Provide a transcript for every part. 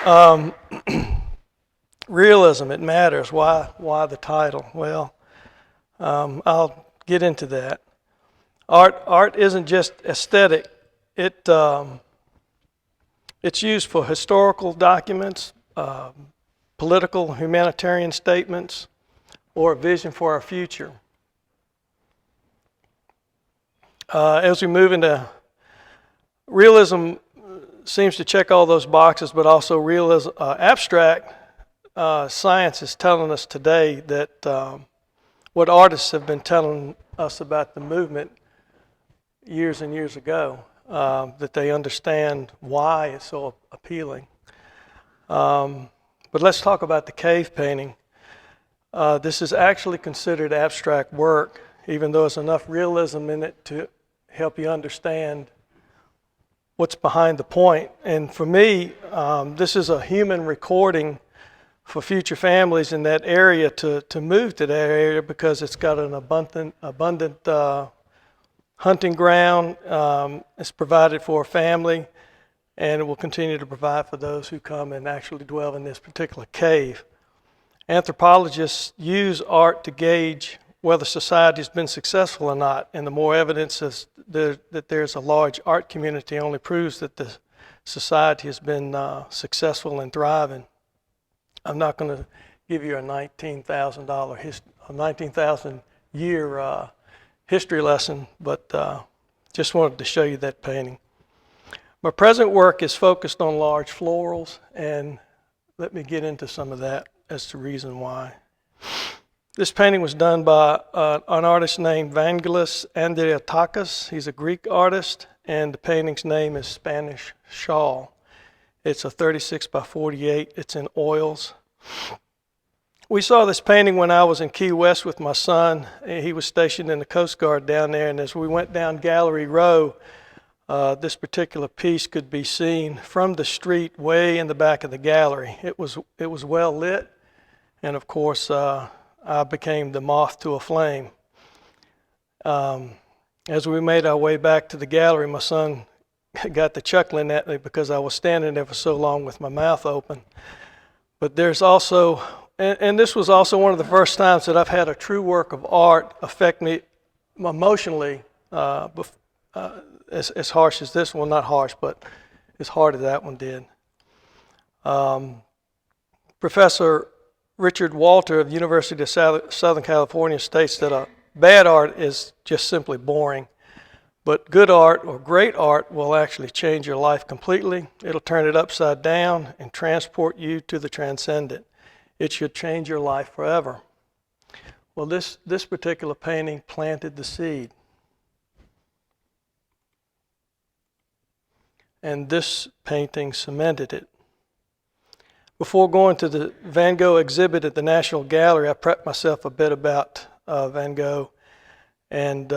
Um, Realism, it matters. Why the title? Well, I'll get into that. Art isn't just aesthetic. It's used for historical documents, political, humanitarian statements, or a vision for our future. As we move into realism, seems to check all those boxes, but also realism, abstract science is telling us today that what artists have been telling us about the movement years and years ago, that they understand why it's so appealing. But let's talk about the cave painting. This is actually considered abstract work, even though there's enough realism in it to help you understand what's behind the point. And for me, this is a human recording for future families in that area to move to that area, because it's got an abundant hunting ground. It's provided for a family, and it will continue to provide for those who come and actually dwell in this particular cave. Anthropologists use art to gauge whether society has been successful or not, and the more evidence is that there's a large art community only proves that the society has been successful and thriving. I'm not going to give you a $19,000 year history lesson, but just wanted to show you that painting. My present work is focused on large florals, and let me get into some of that as the reason why. This painting was done by an artist named Vangelis Andreatakis. He's a Greek artist, and the painting's name is Spanish Shawl. It's a 36 by 48. It's in oils. We saw this painting when I was in Key West with my son. He was stationed in the Coast Guard down there, and as we went down Gallery Row, this particular piece could be seen from the street way in the back of the gallery. It was well lit, and of course, I became the moth to a flame. As we made our way back to the gallery, my son got to chuckling at me because I was standing there for so long with my mouth open. But there's also, and this was also one of the first times that I've had a true work of art affect me emotionally, as harsh as this one, not harsh, but as hard as that one did. Professor Richard Walter of the University of Southern California states that bad art is just simply boring, but good art or great art will actually change your life completely. It'll turn it upside down and transport you to the transcendent. It should change your life forever. Well, this particular painting planted the seed. And this painting cemented it. Before going to the Van Gogh exhibit at the National Gallery, I prepped myself a bit about Van Gogh and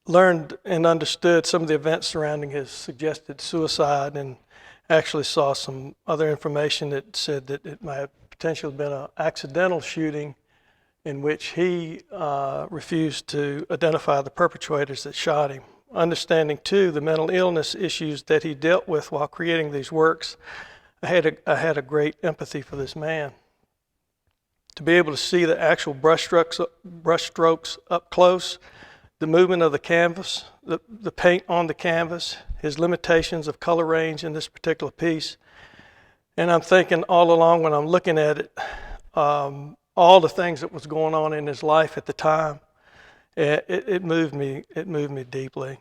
learned and understood some of the events surrounding his suggested suicide, and actually saw some other information that said that it might have potentially been an accidental shooting in which he refused to identify the perpetrators that shot him. Understanding, too, the mental illness issues that he dealt with while creating these works, I had a great empathy for this man. To be able to see the actual brushstrokes up close, the movement of the canvas, the paint on the canvas, his limitations of color range in this particular piece. And I'm thinking all along when I'm looking at it, all the things that was going on in his life at the time, it moved me deeply.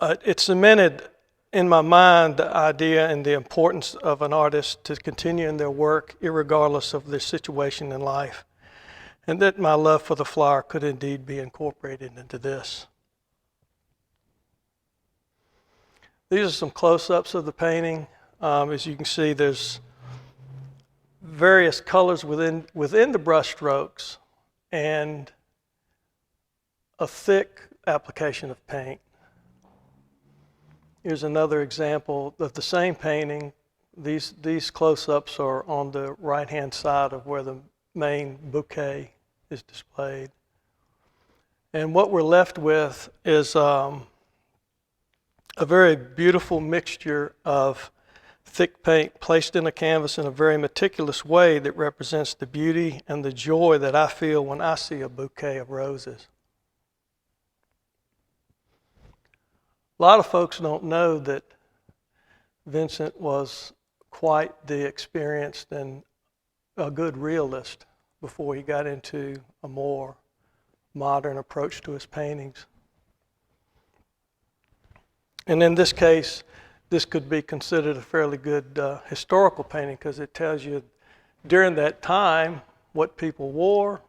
It cemented in my mind the idea and the importance of an artist to continue in their work irregardless of their situation in life, and that my love for the flower could indeed be incorporated into this. These are some close-ups of the painting. As you can see, there's various colors within the brush strokes and a thick application of paint. Here's another example of the same painting. These close-ups are on the right-hand side of where the main bouquet is displayed. And what we're left with is a very beautiful mixture of thick paint placed in a canvas in a very meticulous way that represents the beauty and the joy that I feel when I see a bouquet of roses. A lot of folks don't know that Vincent was quite the experienced and a good realist before he got into a more modern approach to his paintings. And in this case, this could be considered a fairly good historical painting because it tells you during that time what people wore,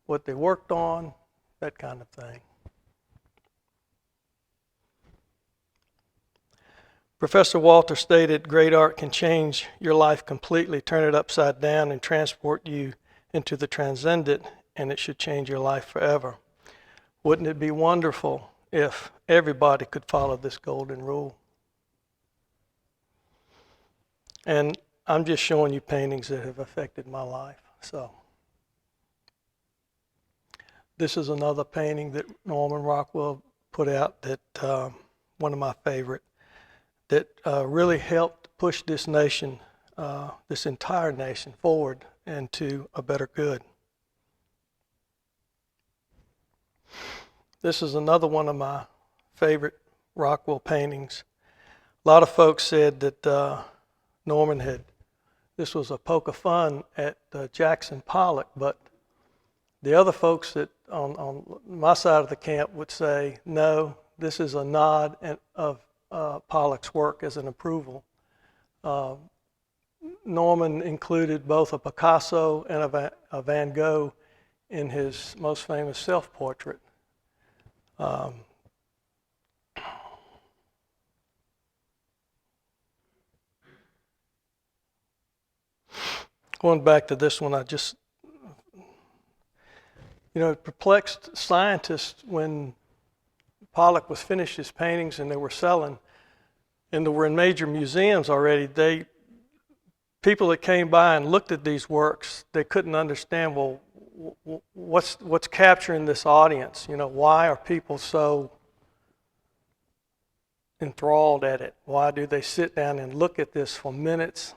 what they worked on, that kind of thing. Professor Walter stated, "Great art can change your life completely, turn it upside down, and transport you into the transcendent, and it should change your life forever." Wouldn't it be wonderful if everybody could follow this golden rule? And I'm just showing you paintings that have affected my life. So this is another painting that Norman Rockwell put out that one of my favorite, that really helped push this nation, this entire nation, forward into a better good. This is another one of my favorite Rockwell paintings. A lot of folks said that Norman this was a poke of fun at Jackson Pollock, but the other folks that on my side of the camp would say, no, this is a nod of Pollock's work as an approval. Norman included both a Picasso and a Van Gogh in his most famous self-portrait. Going back to this one, it perplexed scientists when Pollock was finished his paintings and they were selling, and they were in major museums already. People that came by and looked at these works, they couldn't understand, well, what's capturing this audience? Why are people so enthralled at it? Why do they sit down and look at this for minutes,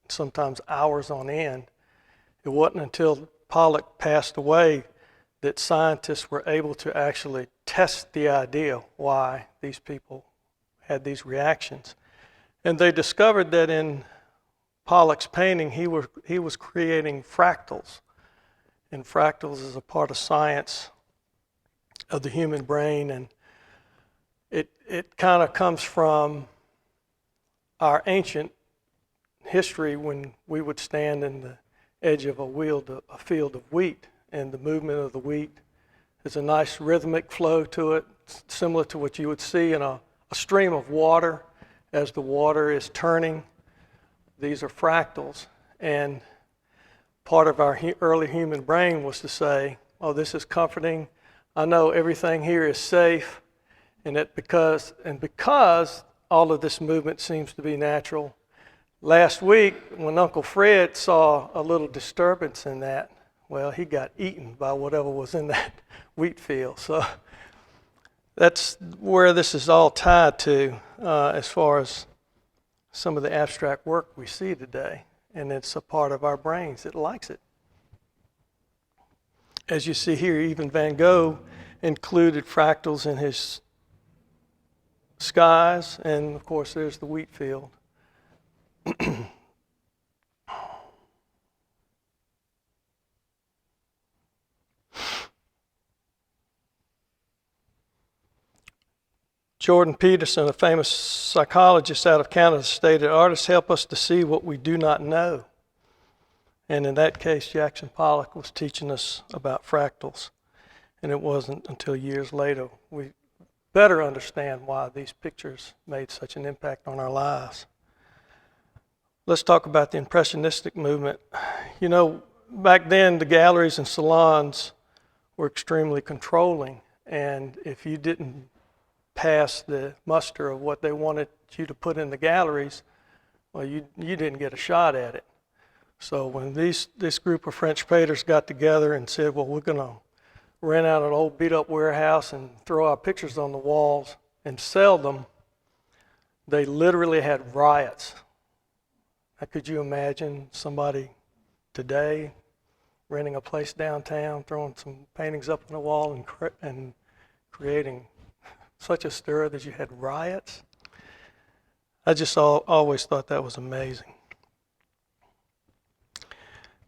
sometimes hours on end? It wasn't until Pollock passed away that scientists were able to actually test the idea why these people had these reactions. And they discovered that in Pollock's painting, he was creating fractals. And fractals is a part of science of the human brain, and it kind of comes from our ancient history when we would stand in the edge of a field of wheat, and the movement of the wheat has a nice rhythmic flow to it, similar to what you would see in a stream of water as the water is turning. These are fractals, and part of our early human brain was to say, oh, this is comforting. I know everything here is safe, and because all of this movement seems to be natural. Last week, when Uncle Fred saw a little disturbance in that, well, he got eaten by whatever was in that wheat field. So that's where this is all tied to as far as some of the abstract work we see today. And it's a part of our brains that likes it. As you see here, even Van Gogh included fractals in his skies, and of course there's the wheat field. Jordan Peterson, a famous psychologist out of Canada, stated, artists help us to see what we do not know. And in that case, Jackson Pollock was teaching us about fractals. And it wasn't until years later we better understand why these pictures made such an impact on our lives. Let's talk about the Impressionistic movement. Back then the galleries and salons were extremely controlling, and if you didn't pass the muster of what they wanted you to put in the galleries, well, you didn't get a shot at it. So when this group of French painters got together and said, well, we're going to rent out an old beat-up warehouse and throw our pictures on the walls and sell them, they literally had riots Could you imagine somebody today renting a place downtown, throwing some paintings up on the wall and creating such a stir that you had riots? I just always thought that was amazing.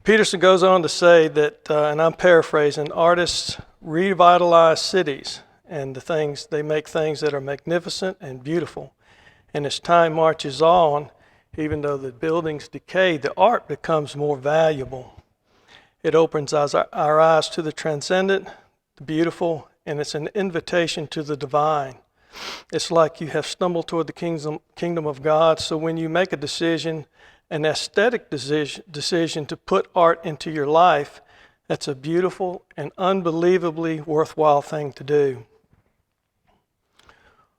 Peterson goes on to say that, and I'm paraphrasing, artists revitalize cities and they make things that are magnificent and beautiful. And as time marches on, even though the buildings decay, the art becomes more valuable. It opens our eyes to the transcendent, the beautiful, and it's an invitation to the divine. It's like you have stumbled toward the kingdom of God. So when you make a decision, an aesthetic decision to put art into your life, that's a beautiful and unbelievably worthwhile thing to do.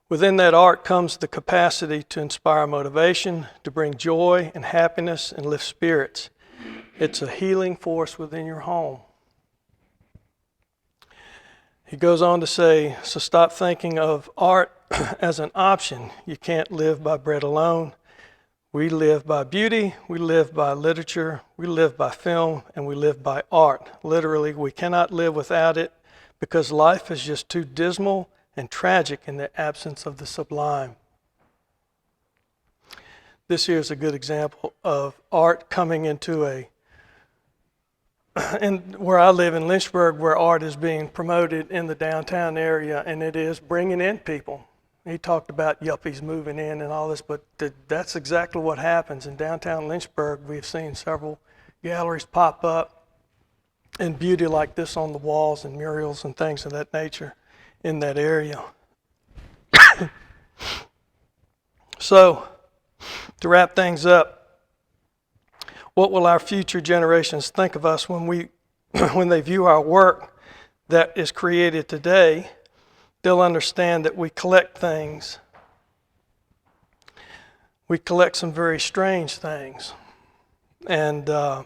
Within that art comes the capacity to inspire motivation, to bring joy and happiness and lift spirits. It's a healing force within your home. He goes on to say, so stop thinking of art as an option. You can't live by bread alone. We live by beauty, we live by literature, we live by film, and we live by art. Literally, we cannot live without it because life is just too dismal and tragic in the absence of the sublime. This here is a good example of art coming into and where I live in Lynchburg, where art is being promoted in the downtown area, and it is bringing in people. He talked about yuppies moving in and all this, but that's exactly what happens. In downtown Lynchburg, we've seen several galleries pop up and beauty like this on the walls and murals and things of that nature in that area. So, to wrap things up, what will our future generations think of us when they view our work that is created today? They'll understand that we collect things. We collect some very strange things. And the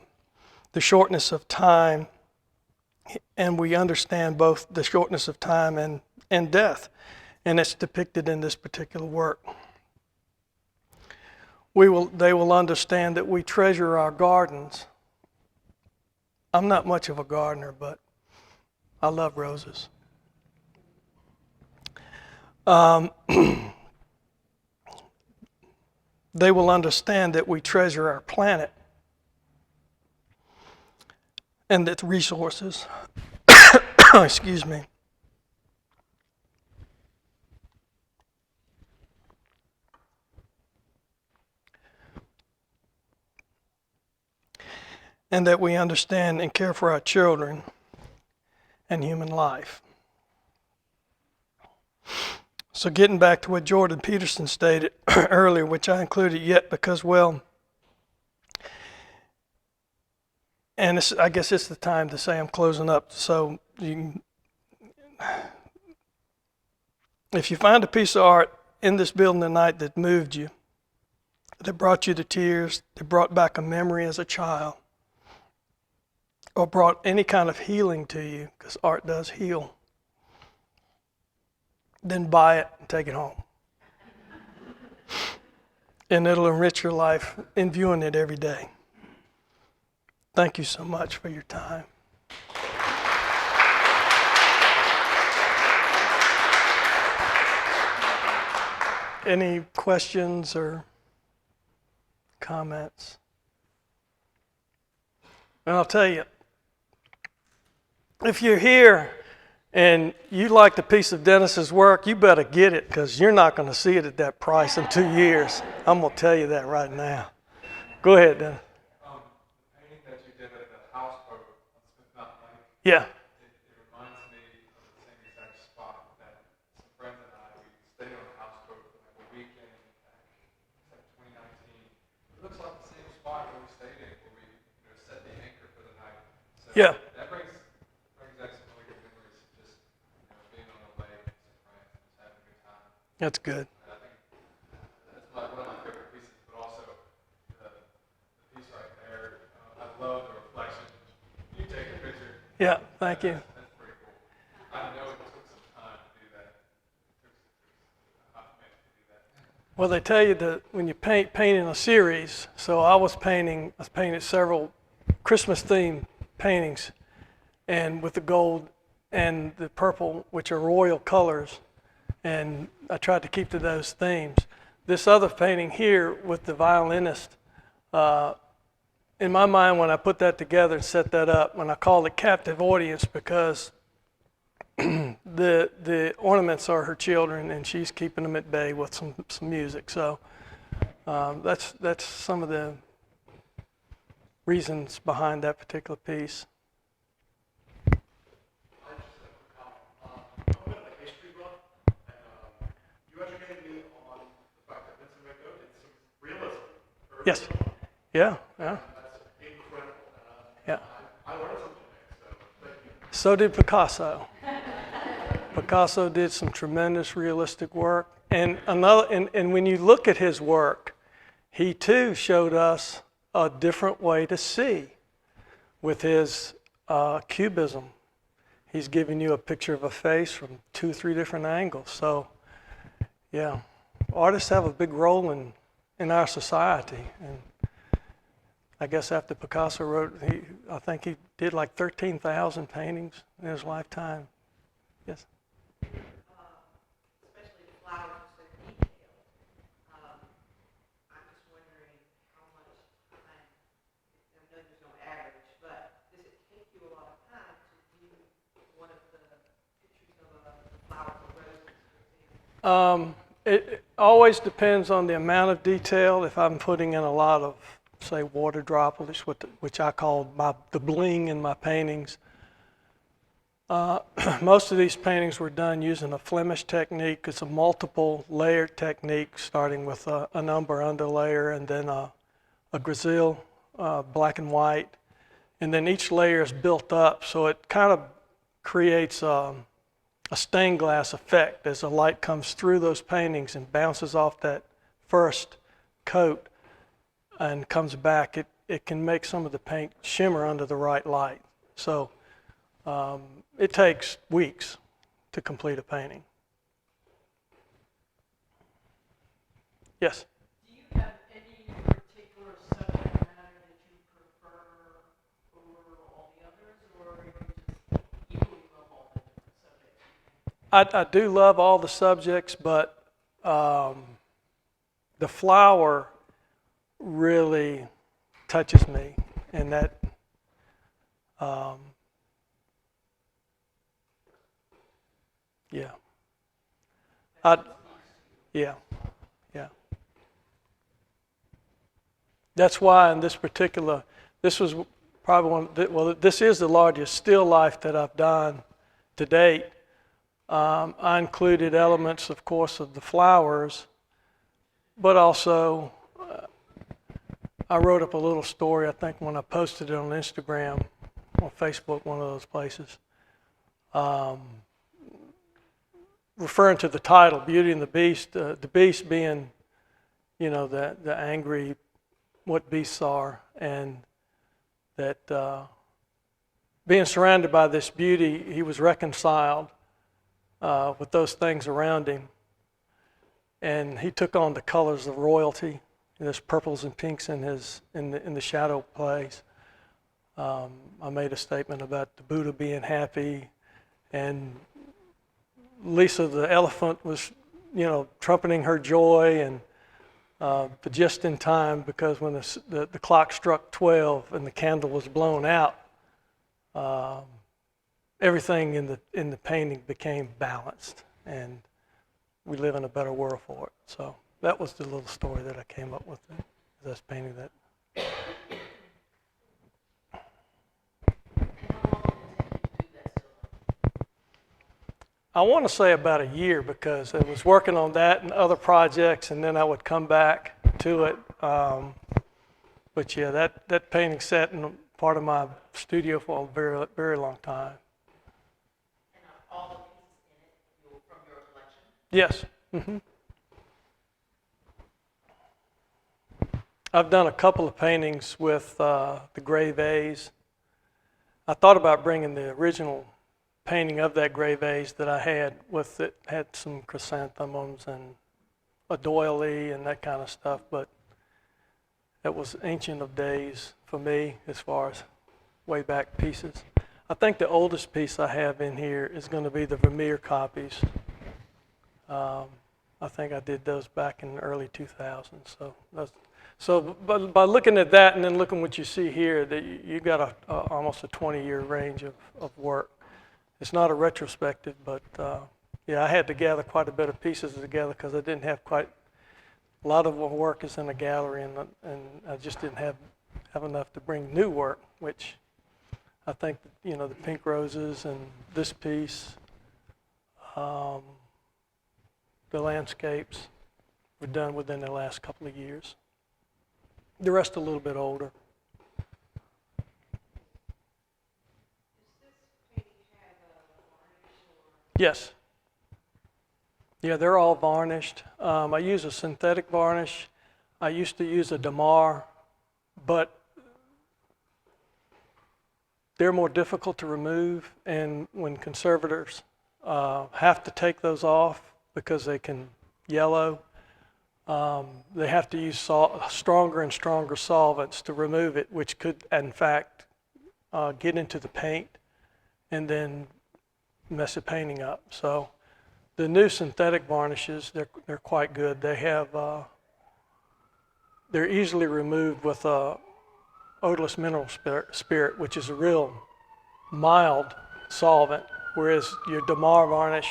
shortness of time, and we understand both the shortness of time and death. And it's depicted in this particular work. They will understand that we treasure our gardens. I'm not much of a gardener, but I love roses. They will understand that we treasure our planet and its resources. Excuse me. And that we understand and care for our children and human life. So getting back to what Jordan Peterson stated earlier, which I included yet because, well, and I guess it's the time to say I'm closing up. So if you find a piece of art in this building tonight that moved you, that brought you to tears, that brought back a memory as a child, or brought any kind of healing to you, because art does heal, then buy it and take it home. And it'll enrich your life in viewing it every day. Thank you so much for your time. Any questions or comments? And I'll tell you, if you're here and you like the piece of Dennis's work, you better get it, because you're not going to see it at that price in 2 years. I'm going to tell you that right now. Go ahead, Dennis. The painting that you did at the houseboat on Smith Mountain Lake, Yeah. it reminds me of the same exact spot that some friends and I, we stayed on the houseboat for like a weekend back in 2019. It looks like the same spot where we stayed in, where we set the anchor for the night. So Yeah. that brings back some really good memories of just being on the lake with some friends and just having a good time. That's good. And I think that's one of my favorite pieces, but also the piece right there. I love the reflection. You take a picture. Yeah, thank you. That's pretty cool. I know it took some time to do that. It took a hot minute to do that. Well, they tell you that when you paint in a series, so I painted several Christmas-themed paintings, and with the gold and the purple, which are royal colors, and I tried to keep to those themes. This other painting here with the violinist, in my mind, when I put that together and set that up, when I called it Captive Audience, because the ornaments are her children, and she's keeping them at bay with some music. So that's some of the reasons behind that particular piece. I just have a comment. I'm a bit of a history buff, and you educated me on the fact that Vincent Van Gogh did some realism. Yes. Yeah. That's incredible. Yeah. I learned something there, so thank you. So did Picasso. Picasso did some tremendous realistic work, and when you look at his work, he too showed us a different way to see with his cubism. He's giving you a picture of a face from 2 or 3 different angles. So, yeah, artists have a big role in our society, and I guess after Picasso wrote, I think he did like 13,000 paintings in his lifetime. Yes. Especially the flowers are so detailed. I'm just wondering how much time, I know there's no average, but does it take you a lot of time to view one of the pictures of a flower or roses, for example? It always depends on the amount of detail. If I'm putting in a lot of, say, water droplets, which I call the bling in my paintings, most of these paintings were done using a Flemish technique. It's a multiple layered technique, starting with an umber underlayer and then a grisaille, black and white. And then each layer is built up, so it kind of creates a stained glass effect as the light comes through those paintings and bounces off that first coat and comes back. It can make some of the paint shimmer under the right light. So it takes weeks to complete a painting. Yes? Do you have any particular subject matter that you prefer over all the others, or you just equally love all the different subjects? I do love all the subjects, but the flower really touches me, and that yeah. Yeah. That's why in this particular, this was probably this is the largest still life that I've done to date. I included elements, of course, of the flowers, but also I wrote up a little story, I think, when I posted it on Instagram, on Facebook, one of those places, referring to the title, Beauty and the Beast, the beast being, the angry, what beasts are, and that being surrounded by this beauty, he was reconciled with those things around him, and he took on the colors of royalty. There's purples and pinks in the shadow plays. I made a statement about the Buddha being happy, and Lisa the elephant was, trumpeting her joy, and but just in time, because when the clock struck 12 and the candle was blown out, everything in the painting became balanced, and we live in a better world for it. So that was the little story that I came up with as I was painting that. I want to say about a year, because I was working on that and other projects, and then I would come back to it. But yeah, that painting sat in part of my studio for a very, very long time. And all the pieces in it from your collection? Yes. Mm-hmm. I've done a couple of paintings with the gray vase. I thought about bringing the original painting of that gray vase that I had with it, had some chrysanthemums and a doily and that kind of stuff, but that was ancient of days for me as far as way back pieces. I think the oldest piece I have in here is going to be the Vermeer copies. I think I did those back in the early 2000s. So by looking at that and then looking what you see here, that you got almost a 20-year range of work. It's not a retrospective, but yeah, I had to gather quite a bit of pieces together because I didn't have quite a lot of work is in the gallery, and I just didn't have enough to bring new work, which I think, you know, the pink roses and this piece, the landscapes were done within the last couple of years. The rest a little bit older. Yes. Yeah, they're all varnished. I use a synthetic varnish. I used to use a Damar, but they're more difficult to remove, and when conservators have to take those off because they can yellow, they have to use stronger and stronger solvents to remove it, which could, in fact, get into the paint and then mess the painting up. So the new synthetic varnishes, they're quite good. They have they're easily removed with odorless mineral spirit, which is a real mild solvent, whereas your Damar varnish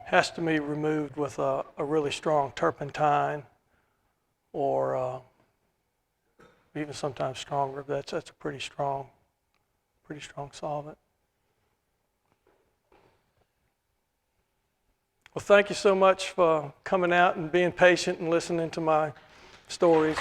has to be removed with a really strong turpentine, or even sometimes stronger. That's a pretty strong solvent. Well, thank you so much for coming out and being patient and listening to my stories.